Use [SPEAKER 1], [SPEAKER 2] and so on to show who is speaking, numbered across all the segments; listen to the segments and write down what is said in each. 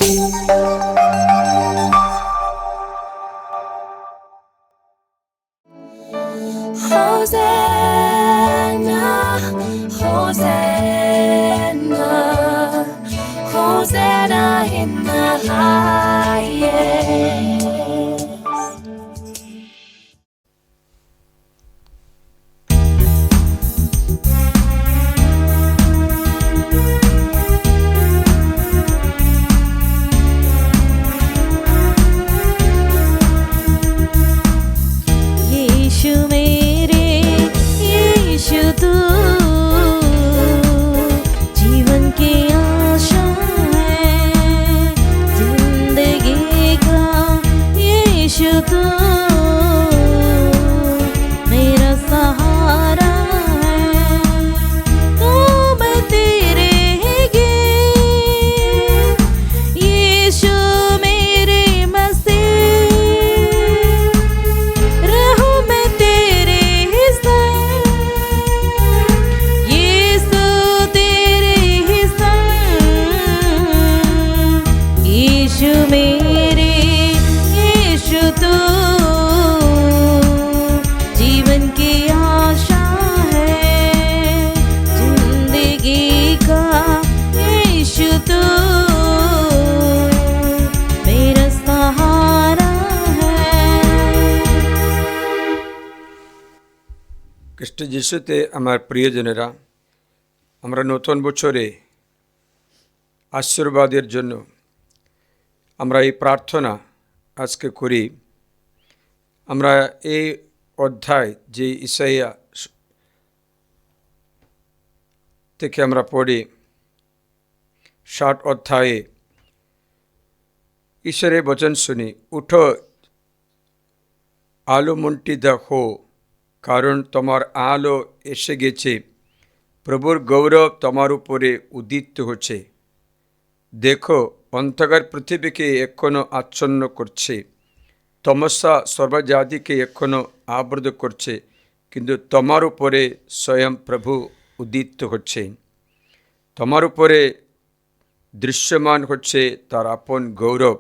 [SPEAKER 1] Hosanna, Hosanna, Hosanna in the highest.
[SPEAKER 2] यीशु मेरे यीशु तू जीवन की आशा है जिंदगी का यीशु तू मेरा सहारा है तो मैं तेरे गीत यीशु मेरे मसीह रहूं मैं तेरे संग यीशु तेरे संग यीशु मेरे यीशु तू जीवन की आशा है जिंदगी का यीशु तू मेरा सहारा है।
[SPEAKER 3] খ্রিস্ট যিশুতে আমার প্রিয়জনেরা, আমরা নতুন বছরে আশীর্বাদের জন্য আমরা এই প্রার্থনা আজকে করি। আমরা এই অধ্যায় যে ইসাইয়া থেকে আমরা পড়ি 60 অধ্যায়ে ঈশ্বরের বচন শুনি, উঠো আলোমণ্ডিত হো, কারণ তোমার আলো এসে গেছে, প্রভুর গৌরব তোমার উপরে উদিত হচ্ছে। দেখো, অন্ধকার পৃথিবীকে এখনো আচ্ছন্ন করছে, তমসা সর্বজাতিকে এখনো আবৃত করছে, কিন্তু তোমার উপরে স্বয়ং প্রভু উদিত হচ্ছে। তোমার উপরে দৃশ্যমান হচ্ছে তার আপন গৌরব।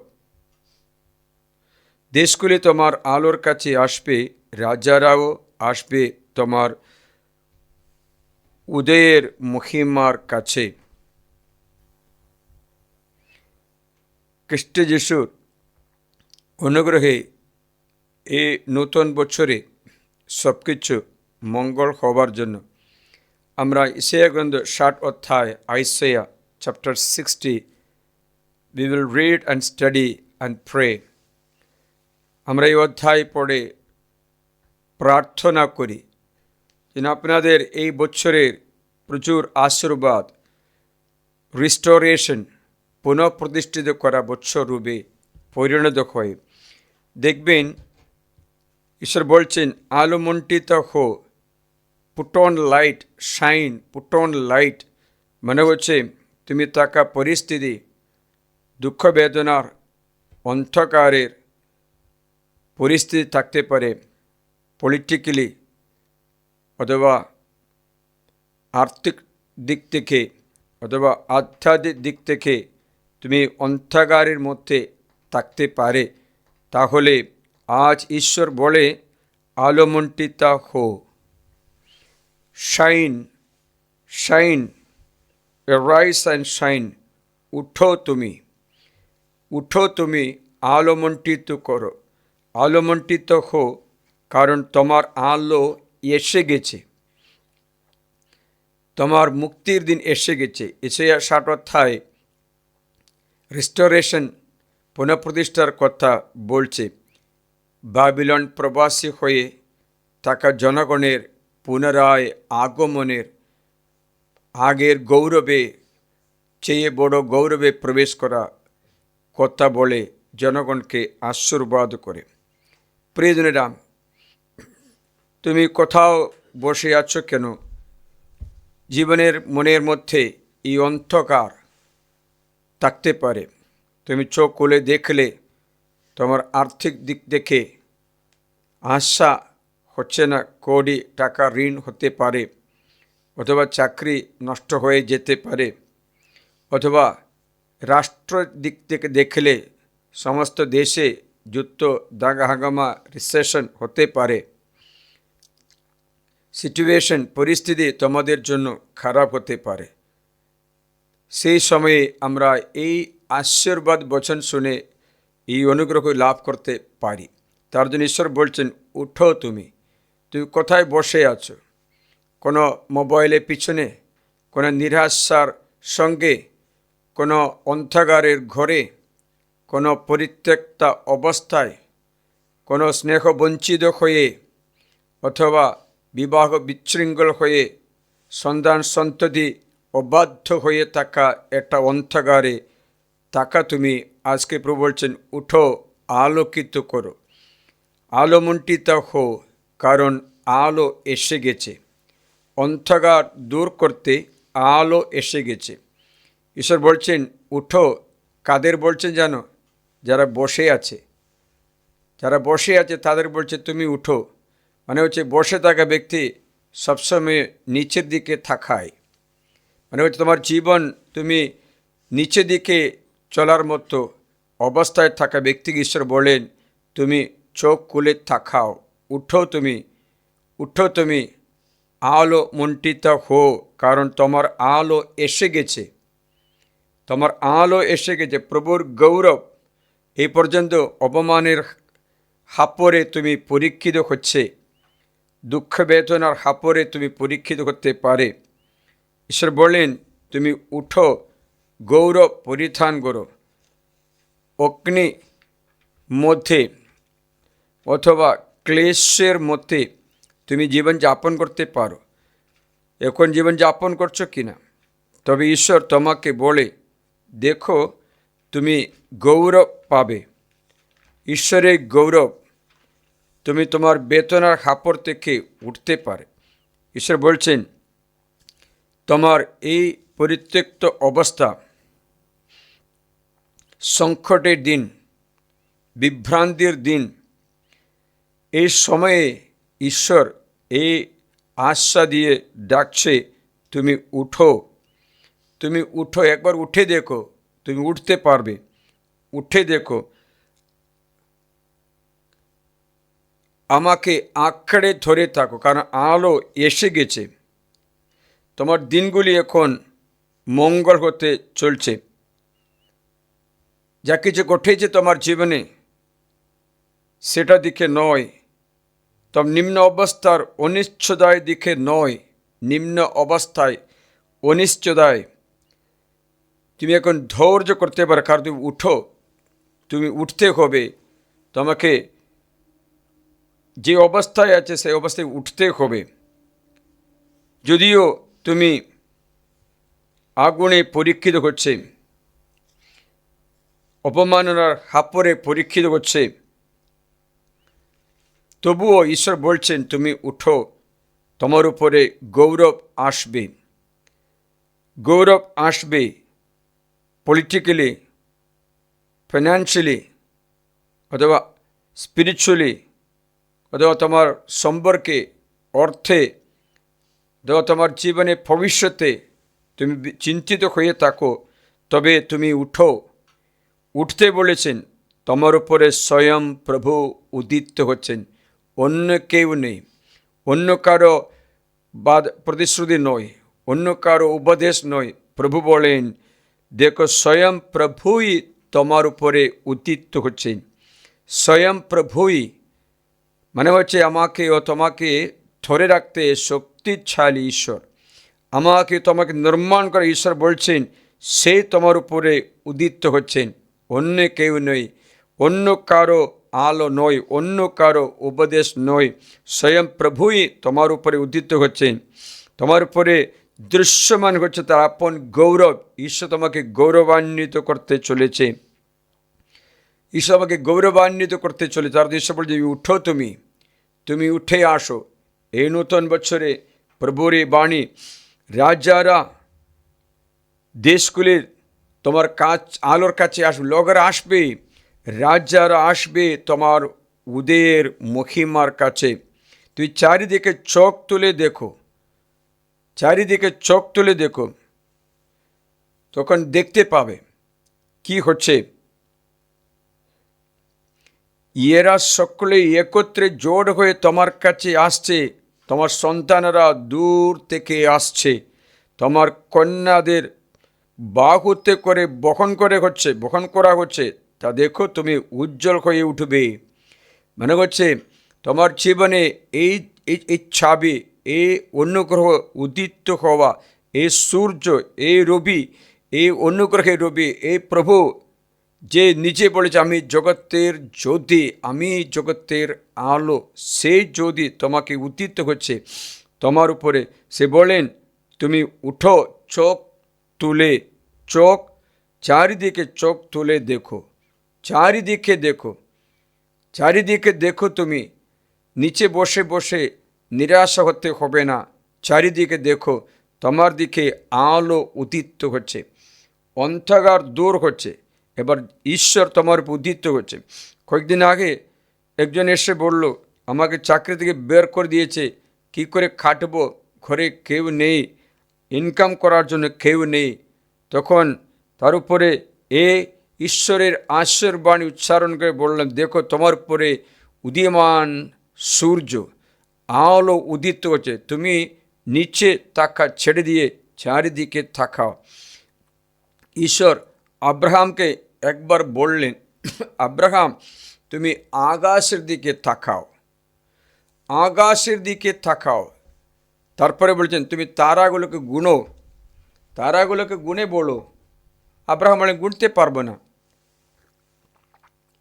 [SPEAKER 3] দেশগুলি তোমার আলোর কাছে আসবে, রাজারাও আসবে তোমার উদয়ের মহিমার কাছে। খ্রিস্ট যিশুর অনুগ্রহে এই নতুন বছরে সব কিছু মঙ্গল হবার জন্য আমরা ইসাইয়া গ্রন্থ 60 অধ্যায়, Isaiah chapter 60, we will read and study and pray. আমরা এই অধ্যায় পড়ে প্রার্থনা করি যেন আপনাদের এই বছরের প্রচুর আশীর্বাদ, রিস্টোরেশন, পুনঃপ্রতিষ্ঠিত করা বছর রূপে পরিণত হয়। দেখবেন ঈশ্বর বলছেন, আলোমণ্ডিত হো, put on light, shine, put on light. মনে হচ্ছে তুমি থাকা পরিস্থিতি, দুঃখ বেদনার অন্ধকারের পরিস্থিতি থাকতে পারে, পলিটিক্যালি অথবা আর্থিক দিক থেকে অথবা আধ্যাত্মিক দিক থেকে তুমি অন্ধকারের মধ্যে থাকতে পারে। তাহলে আজ ঈশ্বর বলে, আলোমণ্ডিত হো, shine, shine, rice and shine. উঠো তুমি, উঠো তুমি, আলোমণ্ডিত করো, আলোমণ্ডিত হো, কারণ তোমার আলো এসে গেছে, তোমার মুক্তির দিন এসে গেছে। ইসাইয়া 60 অধ্যায় রিস্টোরেশন, পুনঃপ্রতিষ্ঠার কথা বলছে। বাবিলন প্রবাসী হয়ে থাকা জনগণের পুনরায় আগমনের, আগের গৌরবে চেয়ে বড় গৌরবে প্রবেশ করা কথা বলে জনগণকে আশীর্বাদ করে। প্রিয়জনেরা, তুমি কোথাও বসে আছো কেন? জীবনের মনের মধ্যে এই অন্ধকার থাকতে পারে। তুমি চোখ খুলে দেখলে তোমার আর্থিক দিক দেখে আশা হচ্ছে না, কোটি টাকা ঋণ হতে পারে, অথবা চাকরি নষ্ট হয়ে যেতে পারে, অথবা রাষ্ট্র দিক থেকে দেখলে সমস্ত দেশে যুদ্ধ, দাঙ্গা হাঙ্গামা, রিসেশন হতে পারে। সিচুয়েশন, পরিস্থিতি তোমাদের জন্য খারাপ হতে পারে। সেই সময়ে আমরা এই আশীর্বাদ বচন শুনে এই অনুগ্রহ লাভ করতে পারি। তার জন্য ঈশ্বর বলছেন, উঠো তুমি কোথায় বসে আছো? কোনো মোবাইলের পিছনে, কোনো নিরাশার সঙ্গে, কোনো অন্ধাকারের ঘরে, কোনো পরিত্যক্তা অবস্থায়, কোনো স্নেহ বঞ্চিত হয়ে, অথবা বিবাহ বিশৃঙ্খল হয়ে, সন্তান সন্ততি অবাধ্য হয়ে থাকা একটা অন্ধকারে থাকা তুমি, আজকে প্রভু বলছেন, উঠো, আলোকিত করো, আলোমণ্ডিত হো, কারণ আলো এসে গেছে। অন্ধকার দূর করতে আলো এসে গেছে। ঈশ্বর বলছেন, উঠো। কাদের বলছেন জানো? যারা বসে আছে, যারা বসে আছে তাদের বলছে তুমি উঠো। মানে হচ্ছে বসে থাকা ব্যক্তি সবসময় নিচের দিকে থাকায়, মানে হচ্ছে তোমার জীবন তুমি নিচের দিকে চলার মতো অবস্থায় থাকা ব্যক্তিকে ঈশ্বর বলেন, তুমি চোখ খুলে থাকাও, উঠো তুমি, উঠো তুমি, আলো মণ্ডিত হো, কারণ তোমার আলো এসে গেছে, তোমার আলো এসে গেছে। প্রভুর গৌরব এই পর্যন্ত অপমানের হাপরে তুমি পরীক্ষিত হচ্ছে, দুঃখ বেদনার হাপরে তুমি পরীক্ষিত করতে পারে। ঈশ্বর বলেন, তুমি উঠো, গৌরব পরিধান করো। অগ্নি মধ্যে অথবা ক্লেশের মধ্যে তুমি জীবন যাপন করতে পারো। এখন জীবন যাপন করছো কি না? তবে ঈশ্বর তোমাকে বলে, দেখো তুমি গৌরব পাবে, ঈশ্বরের গৌরব, তুমি তোমার বেদনার হাপড় থেকে উঠতে পারে। ঈশ্বর বলছেন, তোমার এই পরিত্যক্ত অবস্থা, সংকটের দিন, বিভ্রান্তির দিন, এই সময়ে ঈশ্বর এই আশা দিয়ে ডাকছে, তুমি উঠো, তুমি উঠো, একবার উঠে দেখো, তুমি উঠতে পারবে, উঠে দেখো, আমাকে আঁকড়ে ধরে থাকো, কারণ আলো এসে গেছে। তোমার দিনগুলি এখন মঙ্গল হতে চলছে। যা কিছু ঘটেছে তোমার জীবনে সেটা দিকে নয়, তবে নিম্ন অবস্থার অনিশ্চয়তার দিকে নয়, নিম্ন অবস্থায় অনিশ্চয়তায় তুমি এখন ধৈর্য করতে পারো, কারণ তুমি উঠো, তুমি উঠতে হবে। তোমাকে যে অবস্থায় আছে সেই অবস্থায় উঠতে হবে। যদিও তুমি আগুনে পরীক্ষিত হচ্ছে, অপমাননার হাপরে পরীক্ষিত হচ্ছে, তবুও ঈশ্বর বলছেন, তুমি উঠো, তোমার উপরে গৌরব আসবে, গৌরব আসবে। পলিটিক্যালি, ফাইন্যান্সিয়ালি, অথবা স্পিরিচুয়ালি, অথবা তোমার সম্পর্কে, অর্থে, অথবা তোমার জীবনে ভবিষ্যতে তুমি চিন্তিত হয়ে থাকো, তবে তুমি উঠো। উঠতে বলেছেন, তোমার উপরে স্বয়ং প্রভু উদিত হচ্ছেন, অন্য কেউ নেই, অন্য কারো প্রতিশ্রুতি নয়, অন্য কারো উপদেশ নয়। প্রভু বলেন, দেখো স্বয়ং প্রভুই তোমার উপরে উদিত হচ্ছেন, স্বয়ং প্রভুই, মানে হচ্ছে আমাকে ও তোমাকে ধরে রাখতে শক্তিশালী ঈশ্বর, আমাকে তোমাকে নির্মাণ করে ঈশ্বর বলছেন, সে তোমার উপরে উদিত হচ্ছেন, অন্য কেউ নয়, অন্য কারো আলো নয়, অন্য কারো উপদেশ নয়, স্বয়ং প্রভুই তোমার উপরে উদিত হচ্ছেন, তোমার উপরে দৃশ্যমান হচ্ছে তার আপন গৌরব। ঈশ্বর তোমাকে গৌরবান্বিত করতে চলেছে, ঈশ্বর আমাকে গৌরবান্বিত করতে চলেছে। তার ঈশ্বর বলছে, উঠো, তুমি উঠে আসো। এই নতুন বছরে প্রভুর এই বাণী, রাজারা দেশগুলির তোমার আলোর কাছে আসবে, লোকেরা আসবে, রাজারা আসবে তোমার উদয়ের মহিমার কাছে। তুই চারিদিকে চোখ তুলে দেখো, চারিদিকে চোখ তুলে দেখো, তখন দেখতে পাবে কি হচ্ছে? এরা সকলে একত্রে জোড় হয়ে তোমার কাছে আসছে, তোমার সন্তানেরা দূর থেকে আসছে, তোমার কন্যাদের বাহুতে করে বহন করা হচ্ছে, তা দেখো তুমি উজ্জ্বল হয়ে উঠবে। মনে হচ্ছে তোমার জীবনে এই এই ছাবি, এই অনুগ্রহ উদিত হওয়া, এই সূর্য, এই রবি, এই অনুগ্রহের রবি, এই প্রভু যে নিজে বলেছে আমি জগতের জ্যোতি, আমি জগতের আলো, সেই জ্যোতি তোমাকে উদিত হচ্ছে তোমার উপরে। সে বলেন তুমি উঠো, চারিদিকে চোখ তুলে দেখো, চারিদিকে দেখো, তুমি নিচে বসে বসে নিরাশা হতে হবে না। চারিদিকে দেখো, তোমার দিকে আলো উদিত হচ্ছে, অন্ধকার দূর হচ্ছে, এবার ঈশ্বর তোমার উপর উদিত হচ্ছে। কয়েকদিন আগে একজন এসে বলল, আমাকে চাকরি থেকে বের করে দিয়েছে, কি করে খাটবো, ঘরে কেউ নেই, ইনকাম করার জন্য কেউ নেই। তখন তার উপরে ঈশ্বরের আশীর্বাণী উচ্চারণ করে বললাম, দেখো তোমার উপরে উদীয়মান সূর্য, আলো উদিত হচ্ছে, তুমি নিচে তাকা ছেড়ে দিয়ে চারিদিকে তাকাও। ঈশ্বর আব্রাহামকে একবার বললেন, আব্রাহাম তুমি আকাশের দিকে তাকাও। তারপরে বলছেন তুমি তারাগুলোকে গুনে বলো। আব্রাহাম বলেন গুনতে পারবো না,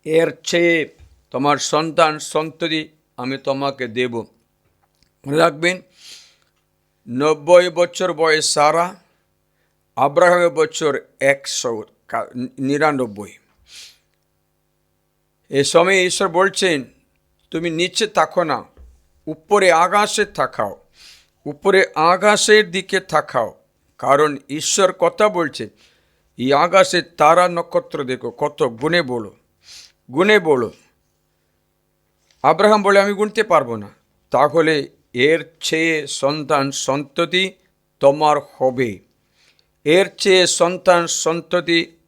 [SPEAKER 3] এর চেয়ে তোমার সন্তান সন্ততি আমি তোমাকে দেব। মনে রাখবেন 90 বছর বয়স সারা, আব্রাহামের বছর 199। এ সময় ঈশ্বর বলছেন তুমি নিচে তাকো না, উপরে আকাশের দিকে তাকাও। কারণ ঈশ্বর কথা বলছে, এই আকাশে তারা নক্ষত্র দেখো, কত গুনে বলো। আব্রাহাম বলে আমি গুনতে পারবো না। তাহলে এর চেয়ে সন্তান সন্ততি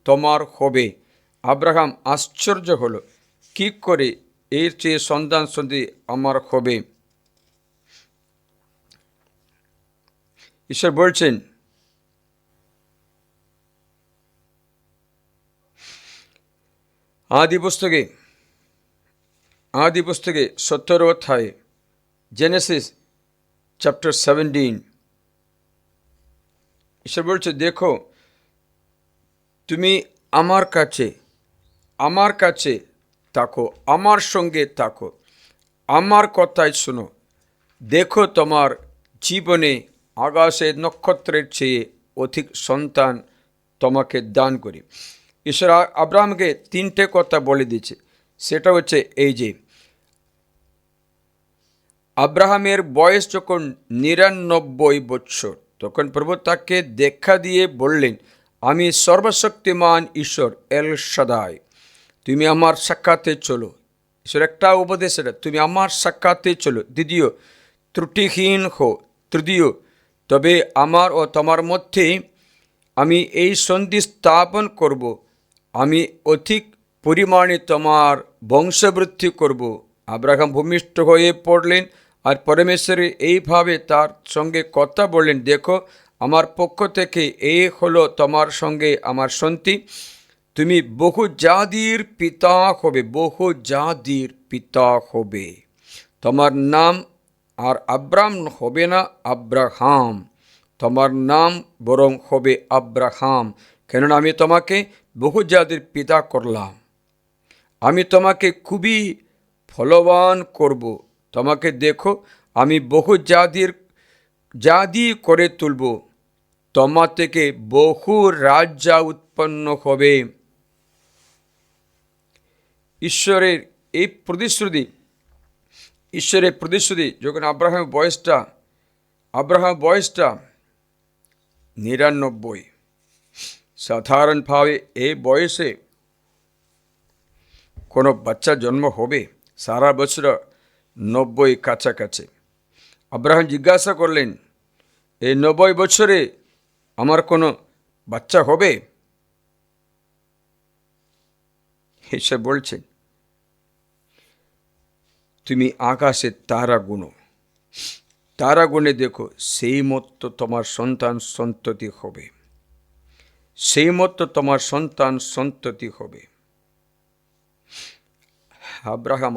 [SPEAKER 3] তোমার হবে। আব্রাহাম আশ্চর্য হলো, কি করে এর চেয়ে সন্তান সন্ততি আমার হবে? ঈশ্বর বলছেন আদি পুস্তকে 17 অধ্যায়ে, জেনেসিস চ্যাপ্টার 17, ঈশ্বর বলছে দেখো তুমি আমার কাছে থাকো, আমার সঙ্গে থাকো, আমার কথাই শোনো। দেখো তোমার জীবনে আকাশের নক্ষত্রের চেয়ে অধিক সন্তান তোমাকে দান করি। ঈশ্বর আব্রাহামকে 3টে কথা বলে দিয়েছে। সেটা হচ্ছে এই যে আব্রাহামের বয়স যখন 99 বছর, তখন প্রভু তাকে দেখা দিয়ে বললেন, আমি সর্বশক্তিমান ঈশ্বর এল শাদাই, তুমি আমার সাক্ষাতে চলো। ঈশ্বর একটা উপদেশ, এটা তুমি আমার সাক্ষাতে চলো। দ্বিতীয়, ত্রুটিহীন হো। তৃতীয়, তবে আমার ও তোমার মধ্যে আমি এই সন্ধি স্থাপন করব, আমি অধিক পরিমাণে তোমার বংশবৃদ্ধি করব। আব্রাহাম ভূমিষ্ঠ হয়ে পড়লেন আর পরমেশ্বর এইভাবে তার সঙ্গে কথা বললেন, দেখো আমার পক্ষ থেকে এই হলো তোমার সঙ্গে আমার সন্ধি, তুমি বহু জাতির পিতা হবে। তোমার নাম আর আব্রাম হবে না, আব্রাহাম, তোমার নাম বরং হবে আব্রাহাম, কেননা আমি তোমাকে বহু জাতির পিতা করলাম। আমি তোমাকে খুবই ফলবান করব। তোমাকে দেখো আমি বহু জাতি করে তুলব, তোমার থেকে বহু রাজ্য উৎপন্ন হবে। ঈশ্বরের প্রতিশ্রুতি যখন আব্রাহামের বয়সটা 99, সাধারণভাবে এই বয়সে কোনো বাচ্চা জন্ম হবে? সারা বছর 90 কাছাকাছি। আব্রাহাম জিজ্ঞাসা করলেন, এই 90 বছরে আমার কোনো বাচ্চা হবে? ঈশ্বর বলছেন, তুমি আকাশের তারা গুনো, তারা গুনে দেখো, সেই মতো তোমার সন্তান সন্ততি হবে, সেই মতো তোমার সন্তান সন্ততি হবে। আব্রাহাম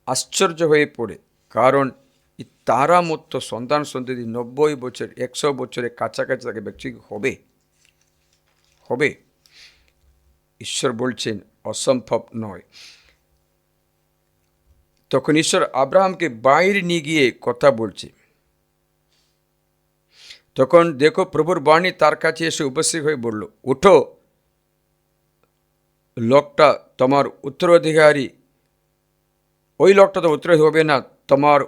[SPEAKER 3] আশ্চর্য হয়ে পড়ে, কারণ এই তারা মতো সন্তান সন্ততি 90 বছর 100 বছরের কাছাকাছি তাকে ব্যক্তি হবে। ঈশ্বর বলছেন অসম্ভব নয়। তখন ঈশ্বর আব্রাহামকে বাইরে নিয়ে গিয়ে কথা বলছে। তখন দেখো প্রভুর বাণী তার কাছে এসে উপস্থিত হয়ে বলল, উঠো, লোকটা তোমার উত্তরাধিকারী, ওই লোকটা তো উত্তরাধিকারী হবে না, তোমার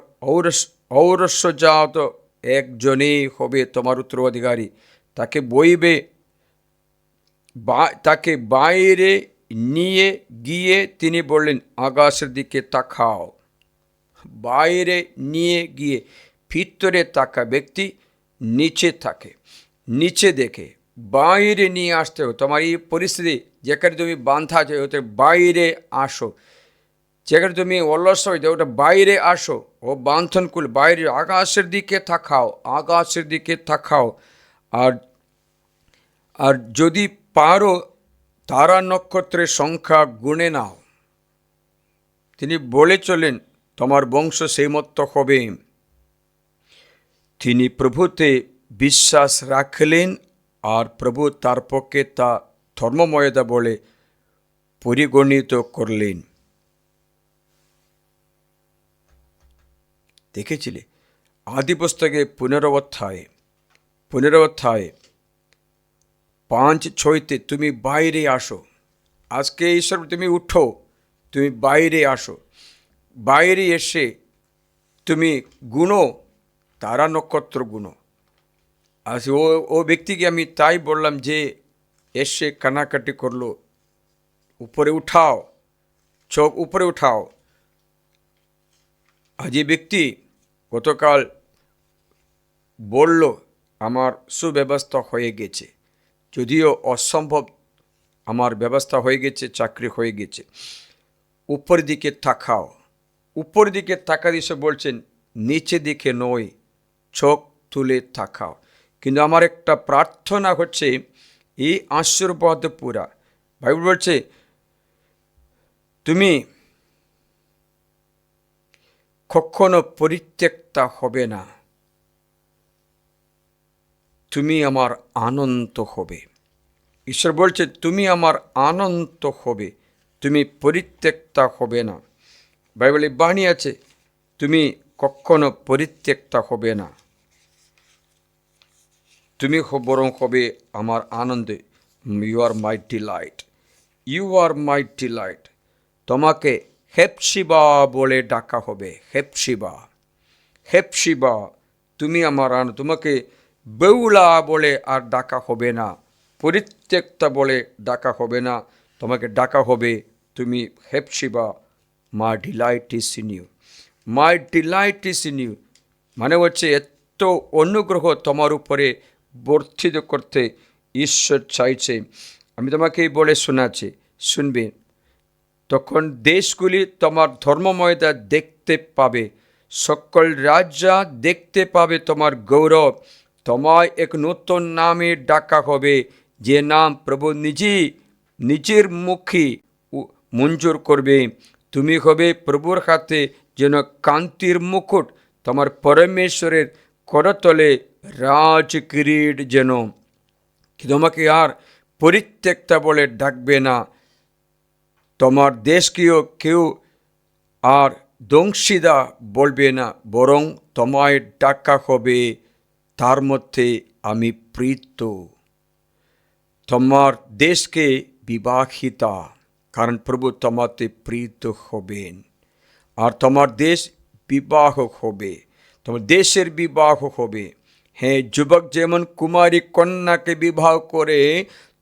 [SPEAKER 3] ঔরস্যজাত একজনেই হবে তোমার উত্তরাধিকারী। তাকে বাইরে নিয়ে গিয়ে তিনি বললেন, আকাশের দিকে তাকাও। বাইরে নিয়ে গিয়ে, ভিতরে তাকা ব্যক্তি নিচে থাকে, নিচে দেখে বাইরে নিয়ে আসতে হবে। তোমার এই পরিস্থিতি যেখানে তুমি বাঁধা আছে ওতে বাইরে আসো, যেখানে তুমি অলস হয়ে ওটা বাইরে আসো, ও বান্ধন খুল, বাইরে আকাশের দিকে তাকাও, আকাশের দিকে তাকাও। আর যদি পারো তারা নক্ষত্রের সংখ্যা গুণে নাও। তিনি বলে চলেন, তোমার বংশ সেই মতো হবে। তিনি প্রভুতে বিশ্বাস রাখলেন, আর প্রভু তার পক্ষে তা ধর্মমর্যাদা বলে পরিগণিত করলেন। দেখেছিলে আদি পুস্তকে পুনরুত্থায় 5:6 তুমি বাইরে আসো। আজকে ঈশ্বর তুমি উঠো, তুমি বাইরে আসো, বাইরে এসে তুমি গুনো, তারা নক্ষত্র গুনো। আজ ও ব্যক্তিকে আমি তাই বললাম যে এসে কানাকাটি করলো, উপরে উঠাও, চোখ উপরে উঠাও। আজ এই ব্যক্তি গতকাল বলল, আমার সুব্যবস্থা হয়ে গেছে, যদিও অসম্ভব, আমার ব্যবস্থা হয়ে গেছে, চাকরি হয়ে গেছে। উপর দিকে তাকাও, উপর দিকে তাকা দিয়ে বলছেন, নিচে দিকে নয়, চোখ তুলে তাকাও। কিন্তু আমার একটা প্রার্থনা হচ্ছে, এই আশীর্বাদ পুরা, বাইবেল বলছে তুমি কখনো পরিত্যক্তা হবে না, তুমি আমার আনন্দ হবে। ঈশ্বর বলছে তুমি আমার আনন্দ হবে, তুমি পরিত্যক্তা হবে না। বাইবেলে বাণী আছে, তুমি কখনো পরিত্যক্তা হবে না, তুমি বরং হবে আমার আনন্দে। You are my delight, you are my delight. তোমাকে হেপসিবা বলে ডাকা হবে, হেপসিবা, তুমি আমার আনন্দ। তোমাকে বেউলা বলে আর ডাকা হবে না, পরিত্যক্তা বলে ডাকা হবে না, তোমাকে ডাকা হবে তুমি Hephzibah. My delight is in you, my delight is in you. মানে হচ্ছে এত অনুগ্রহ তোমার উপরে বর্ধিত করতে ঈশ্বর চাইছে। আমি তোমাকেই বলে শোনাচ্ছি, শুনবে। তখন দেশগুলি তোমার ধর্মময়তা দেখতে পাবে, সকল রাজা দেখতে পাবে তোমার গৌরব। তোমায় এক নতুন নামে ডাকা হবে, যে নাম প্রভু নিজের মুখে মঞ্জুর করবে। তুমি হবে প্রভুর হাতে যেন কান্তির মুকুট, তোমার পরমেশ্বরের করতলে রাজ কিরীট যেন। তোমাকে আর পরিত্যক্তা বলে ডাকবে না, তোমার দেশকেও কেউ আর দংশিদা বলবে না, বরং তোমায় ডাকা হবে তার মধ্যে আমি প্রীত। তোমার দেশকে বিবাহিতা, কারণ প্রভু তোমাতে প্রীত হবেন, আর তোমার দেশ বিবাহ হবে, তোমার দেশের বিবাহ হবে। হ্যাঁ, যুবক যেমন কুমারী কন্যাকে বিবাহ করে,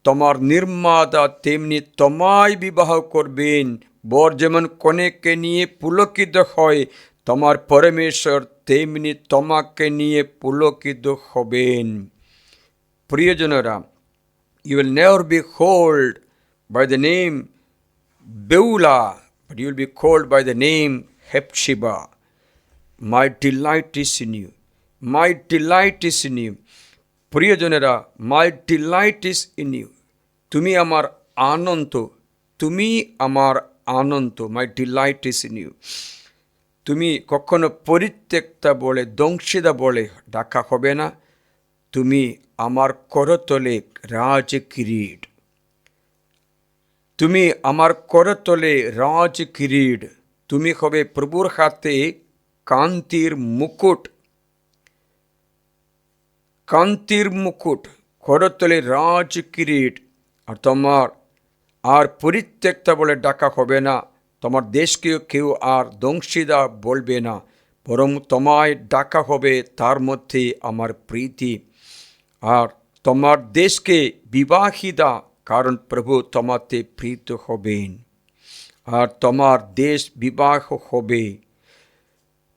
[SPEAKER 3] তোমার নির্মাতা তেমনি তোমায় বিবাহ করবেন। বর যেমন কনেকে নিয়ে পুলকিত হয়, তোমার পরমেশ্বর তেমনি তোমাকে নিয়ে পুলকিত হবেন। প্রিয়জনেরা, you will never be cold by the name Beulah, but you will be called by the name Hephzibah. My delight is in you. My delight is in you. প্রিয়জনেরা, my delight is in you. তুমি আমার আনন্দ, তুমি আমার আনন্দ। my delight is in you. তুমি কখনো পরিত্যক্তা বলে, দংশিতা বলে ডাকা হবে না। তুমি আমার করতলে রাজকিরীট। তুমি আমার করতলে রাজকিরীট। তুমি হবে প্রভুর হাতে কান্তির মুকুট। কান্তির মুকুট, করতলে রাজকিরীট। আর তোমার আর পরিত্যক্তা বলে ডাকা হবে না। তোমার দেশকে কেউ আর দংশিতা বলবে না, বরং তোমায় ডাকা হবে তার মধ্যে আমার প্রীতি। আর তোমার দেশকে বিবাহিতা, কারণ প্রভু তোমাতে প্রীত হবেন। আর তোমার দেশ বিবাহ হবে।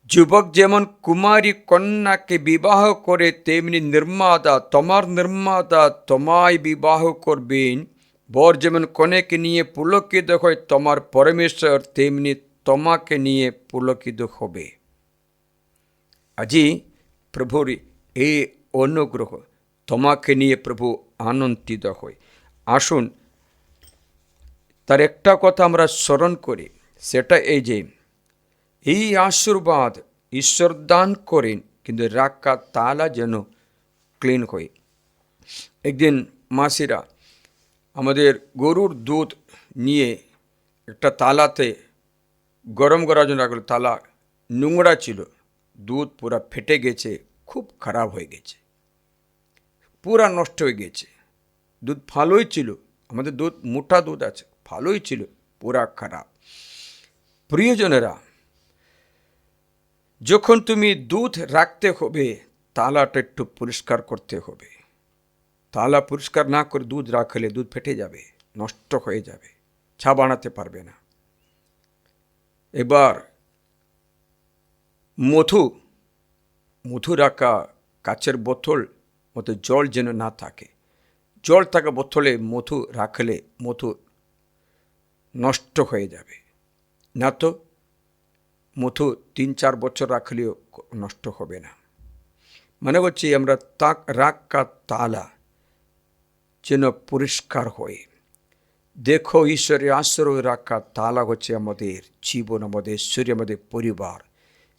[SPEAKER 3] যুবক যেমন কুমারী কন্যাকে বিবাহ করে, তেমনি নির্মাতা, তোমার নির্মাতা তোমায় বিবাহ করবেন। বর যেমন কনেকে নিয়ে পুলকিত হয়, তোমার পরমেশ্বর তেমনি তোমাকে নিয়ে পুলকিত হবে। আজি প্রভুর এই অনুগ্রহ, তোমাকে নিয়ে প্রভু আনন্দিত হয়। আসুন তার একটা কথা আমরা স্মরণ করি, সেটা এই যে এই আশীর্বাদ ঈশ্বর দান করেন, কিন্তু রাখা তালা যেন ক্লিন হয়। একদিন মাসিরা আমাদের গরুর দুধ নিয়ে একটা তালাতে গরম করার জন্য রাখলো। তালা নোংরা ছিল, দুধ পুরা ফেটে গেছে, খুব খারাপ হয়ে গেছে, পুরা নষ্ট হয়ে গেছে। দুধ ভালোই ছিল, আমাদের দুধ মোটা দুধ আছে, ভালোই ছিল, পুরা খারাপ। প্রিয়জনেরা, যখন তুমি দুধ রাখতে হবে, তালাটা একটু পরিষ্কার করতে হবে। তালা পরিষ্কার না করে দুধ রাখলে দুধ ফেটে যাবে, নষ্ট হয়ে যাবে, চা বানাতে পারবে না। এবার মধু রাখা কাচের বোতল মতো জল যেন না থাকে। জল থাকা বোতলে মধু রাখলে মধু নষ্ট হয়ে যাবে, না তো মধু 3-4 বছর রাখলেও নষ্ট হবে না। মানে হচ্ছে আমরা রাখা তালা যেন পরিষ্কার হয়। দেখো, ঈশ্বরের আশ্রয় রাখা তালা হচ্ছে আমাদের জীবন, আমাদের শরীর, আমাদের পরিবার।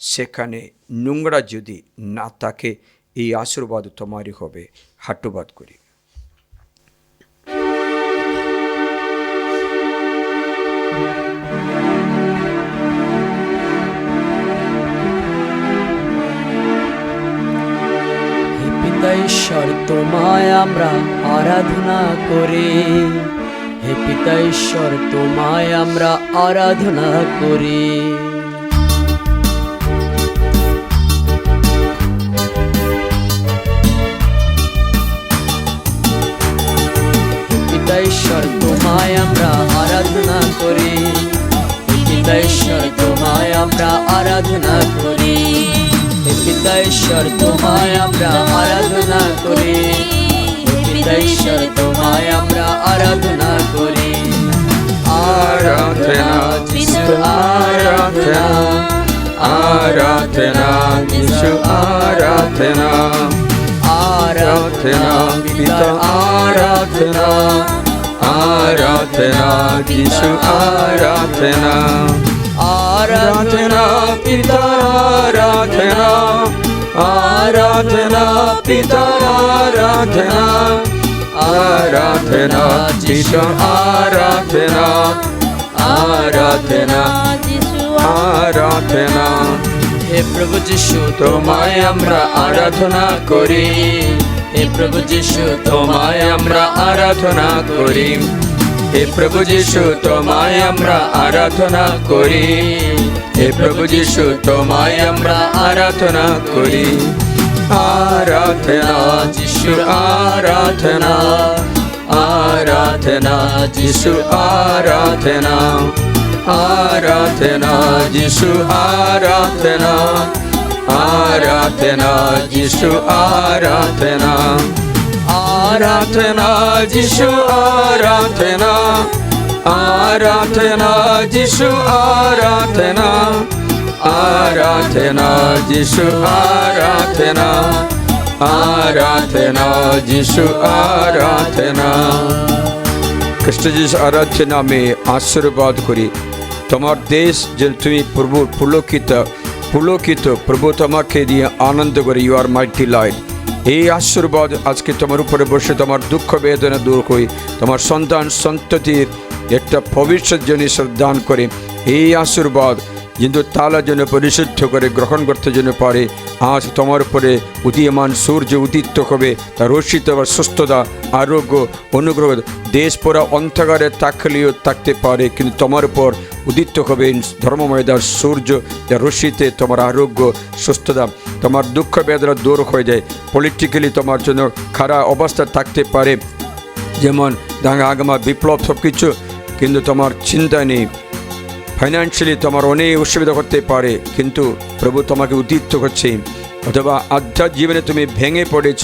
[SPEAKER 3] সেখানে নোংরা যদি না থাকে, এই আশীর্বাদ তোমারই হবে। হাঁটুবাদ করি।
[SPEAKER 4] ঈশ্বর তোমায় আমরা আরাধনা করি। হে পিতা ঈশ্বর তোমায় আমরা আরাধনা করি। পিতা ঈশ্বর তোমায় আমরা আরাধনা করি। পিতা ঈশ্বর তোমায় আমরা আরাধনা করি। পিতা ঈশ্বর তোমায় আমরা আরাধনা করি। পিতা ঈশ্বর তোমায় আমরা আরাধনা করি।
[SPEAKER 3] আরাধনা যিশু, আরাধনা, আরাধনা যিশু, আরাধনা, আরাধনা পিতা, আরাধনা, আরাধনা যিশু, আরাধনা, আরাধনা পিতা, আরাধনা, আরাধনা পিতা, আরাধনা, আরাধনা যিশু, আরাধনা, আরাধনা, আরাধনা। হে প্রভু যিশু তোমায় আমরা আরাধনা করি। হে প্রভু যিশু তোমায় আমরা আরাধনা করি। হে প্রভু যিশু তোমায় আমরা আরাধনা করি। হে প্রভু যিশু তোমায় আমরা আরাধনা করি। আরাধনা যিশু, আরাধনা, আরাধনা যিশু, আরাধনা, আরাধনা যিশু, আরাধনা, আরাধনা যিশু, আরাধনা, আরাধনা যিশু আরাধনা, আরাধনা যিশু আরাধনা, আরাধনা যিশু আরাধনা, আরাধনা যিশু আরাধনা। খ্রিস্ট যিশু আরাধ্য নামে আশীর্বাদ করি তোমার দেশ যেন তুমি প্রভু পুলকিত প্রভু তোমাকে দিয়ে আনন্দ করে। You are mighty light. এই আশীর্বাদ আজকে তোমার উপরে বসে তোমার দুঃখ বেদনা দূর করি, তোমার সন্তান সন্ততির একটা ভবিষ্যৎ জন্য দান করে এই আশীর্বাদ কিন্তু তালা যেন পরিশুদ্ধ করে গ্রহণ করতে যেন পারে। আজ তোমার উপরে উদীয়মান সূর্য উদিত হবে, তার রশ্মিত সুস্থতা আরোগ্য অনুগ্রহ। দেশ পুরা অন্ধকারে থাকলেও থাকতে পারে, কিন্তু তোমার উপর উদিত হবে ধর্মময়দার সূর্য, যার রশ্মিতে তোমার আরোগ্য সুস্থতা, তোমার দুঃখ বেদনা দূর হয়ে যায়। পলিটিক্যালি তোমার জন্য খারাপ অবস্থা থাকতে পারে, যেমন দাঙ্গা আগামা বিপ্লব সব কিছু, কিন্তু তোমার চিন্তা নেই। ফাইন্যান্সিয়ালি তোমার অনেক অসুবিধা করতে পারে, কিন্তু প্রভু তোমাকে উদ্দীপ্ত করছে। অথবা আধ্যাত্মিক জীবনে তুমি ভেঙে পড়েছ,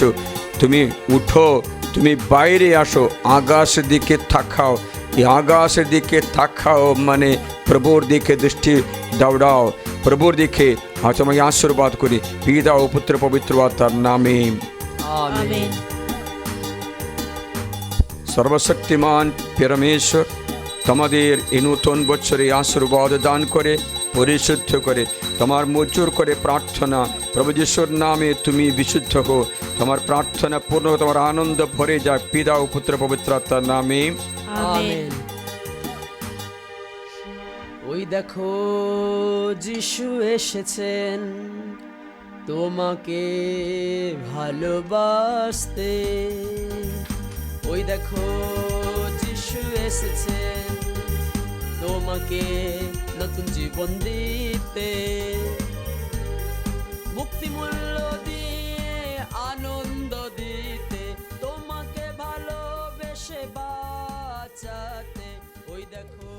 [SPEAKER 3] তুমি উঠো, তুমি বাইরে আসো, আকাশের দিকে তাকাও। এই আকাশের দিকে তাকাও মানে প্রভুর দিকে দৃষ্টি দৌড়াও, প্রভুর দিকে। আর তোমাকে আশীর্বাদ করি পিতা ও পুত্র পবিত্র আত্মার নামে,
[SPEAKER 2] আমেন।
[SPEAKER 3] সর্বশক্তিমান পরমেশ্বর তোমাদের এই নতুন বছরে আশীর্বাদ দান করে পরিশুদ্ধ করে তোমার মজুর করে প্রার্থনা প্রভু যিশুর নামে তুমি বিশুদ্ধ হো, তোমার প্রার্থনা পূর্ণ, তোমার আনন্দ ভরে যায় পিতা ও পুত্র পবিত্র আত্মার নামে,
[SPEAKER 2] আমেন।
[SPEAKER 4] ওই দেখো যিশু এসেছেন তোমাকে ভালোবাসতে, ওই দেখো যিশু এসেছেন তোমাকে নতুন জীবন দিতে, মুক্তি মূল্য দিয়ে আনন্দ দিতে, তোমাকে ভালোবেসে বাঁচাতে। ওই দেখো